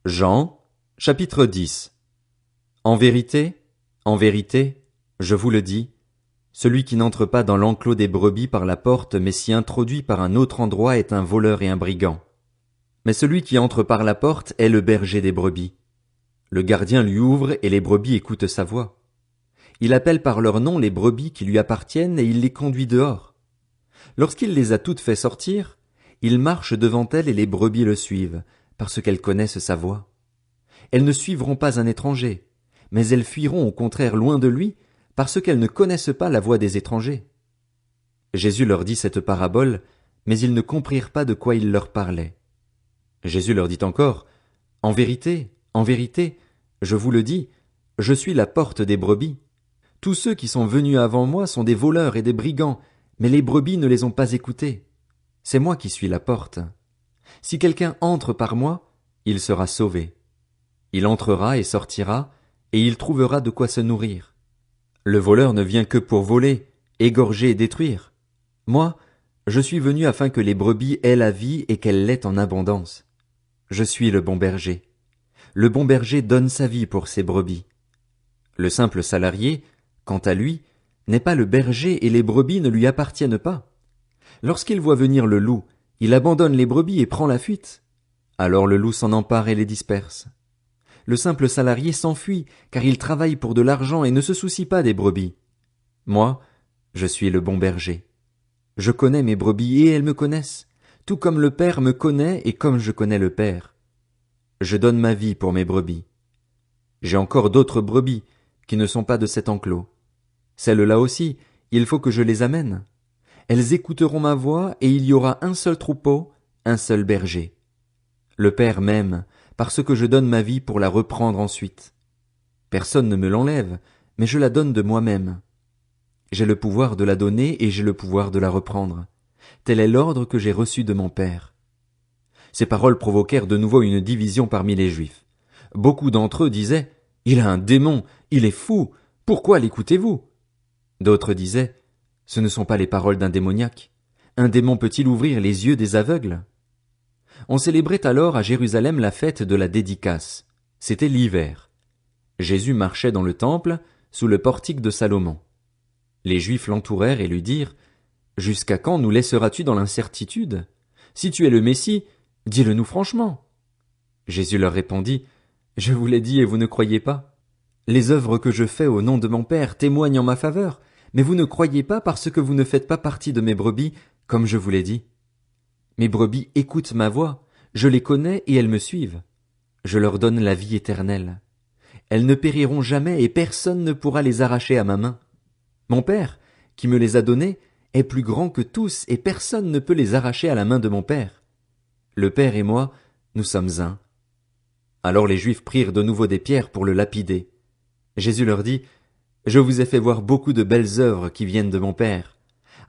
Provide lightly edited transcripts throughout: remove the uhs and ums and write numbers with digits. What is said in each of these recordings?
Jean, chapitre 10. En vérité, je vous le dis, celui qui n'entre pas dans l'enclos des brebis par la porte, mais s'y introduit par un autre endroit est un voleur et un brigand. Mais celui qui entre par la porte est le berger des brebis. Le gardien lui ouvre et les brebis écoutent sa voix. Il appelle par leur nom les brebis qui lui appartiennent et il les conduit dehors. Lorsqu'il les a toutes fait sortir, il marche devant elles et les brebis le suivent, parce qu'elles connaissent sa voix. Elles ne suivront pas un étranger, mais elles fuiront au contraire loin de lui, parce qu'elles ne connaissent pas la voix des étrangers. Jésus leur dit cette parabole, mais ils ne comprirent pas de quoi il leur parlait. Jésus leur dit encore, en vérité, je vous le dis, je suis la porte des brebis. Tous ceux qui sont venus avant moi sont des voleurs et des brigands, mais les brebis ne les ont pas écoutés. C'est moi qui suis la porte. Si quelqu'un entre par moi, il sera sauvé. Il entrera et sortira, et il trouvera de quoi se nourrir. Le voleur ne vient que pour voler, égorger et détruire. Moi, je suis venu afin que les brebis aient la vie et qu'elles l'aient en abondance. Je suis le bon berger. Le bon berger donne sa vie pour ses brebis. Le simple salarié, quant à lui, n'est pas le berger et les brebis ne lui appartiennent pas. Lorsqu'il voit venir le loup, il abandonne les brebis et prend la fuite. Alors le loup s'en empare et les disperse. Le simple salarié s'enfuit, car il travaille pour de l'argent et ne se soucie pas des brebis. Moi, je suis le bon berger. Je connais mes brebis et elles me connaissent, tout comme le Père me connaît et comme je connais le Père. Je donne ma vie pour mes brebis. J'ai encore d'autres brebis qui ne sont pas de cet enclos. Celles-là aussi, il faut que je les amène. Elles écouteront ma voix et il y aura un seul troupeau, un seul berger. Le Père m'aime, parce que je donne ma vie pour la reprendre ensuite. Personne ne me l'enlève, mais je la donne de moi-même. J'ai le pouvoir de la donner et j'ai le pouvoir de la reprendre. Tel est l'ordre que j'ai reçu de mon Père. Ces paroles provoquèrent de nouveau une division parmi les Juifs. Beaucoup d'entre eux disaient « Il a un démon, il est fou, pourquoi l'écoutez-vous » D'autres disaient « Ce ne sont pas les paroles d'un démoniaque. Un démon peut-il ouvrir les yeux des aveugles ?» On célébrait alors à Jérusalem la fête de la dédicace. C'était l'hiver. Jésus marchait dans le temple, sous le portique de Salomon. Les Juifs l'entourèrent et lui dirent « Jusqu'à quand nous laisseras-tu dans l'incertitude? Si tu es le Messie, dis-le-nous franchement. » Jésus leur répondit « Je vous l'ai dit et vous ne croyez pas. Les œuvres que je fais au nom de mon Père témoignent en ma faveur, mais vous ne croyez pas parce que vous ne faites pas partie de mes brebis, comme je vous l'ai dit. Mes brebis écoutent ma voix, je les connais et elles me suivent. Je leur donne la vie éternelle. Elles ne périront jamais et personne ne pourra les arracher à ma main. Mon Père, qui me les a donnés, est plus grand que tous et personne ne peut les arracher à la main de mon Père. Le Père et moi, nous sommes un. » Alors les Juifs prirent de nouveau des pierres pour le lapider. Jésus leur dit « Je vous ai fait voir beaucoup de belles œuvres qui viennent de mon Père.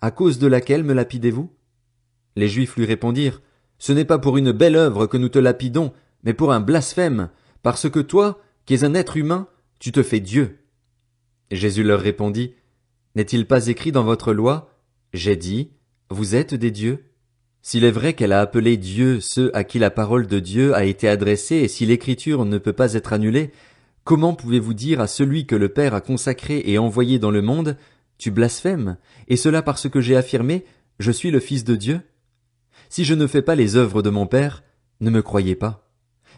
À cause de laquelle me lapidez-vous » Les Juifs lui répondirent « Ce n'est pas pour une belle œuvre que nous te lapidons, mais pour un blasphème, parce que toi, qui es un être humain, tu te fais Dieu. » Jésus leur répondit « N'est-il pas écrit dans votre loi, j'ai dit, vous êtes des dieux? S'il est vrai qu'elle a appelé Dieu ceux à qui la parole de Dieu a été adressée et si l'écriture ne peut pas être annulée, comment pouvez-vous dire à celui que le Père a consacré et envoyé dans le monde, tu blasphèmes, et cela parce que j'ai affirmé, je suis le Fils de Dieu? Si je ne fais pas les œuvres de mon Père, ne me croyez pas.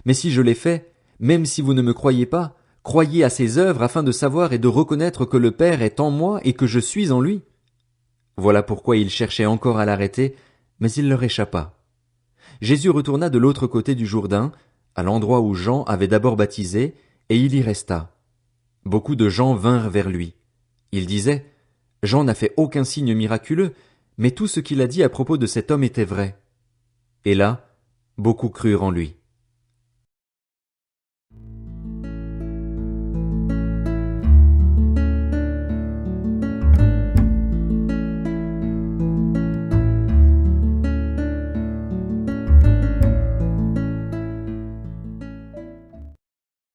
Mais si je les fais, même si vous ne me croyez pas, croyez à ces œuvres afin de savoir et de reconnaître que le Père est en moi et que je suis en lui. Voilà pourquoi ils cherchaient encore à l'arrêter, mais il leur échappa. Jésus retourna de l'autre côté du Jourdain, à l'endroit où Jean avait d'abord baptisé, et il y resta. Beaucoup de gens vinrent vers lui. Ils disaient, Jean n'a fait aucun signe miraculeux, mais tout ce qu'il a dit à propos de cet homme était vrai. Et là, beaucoup crurent en lui.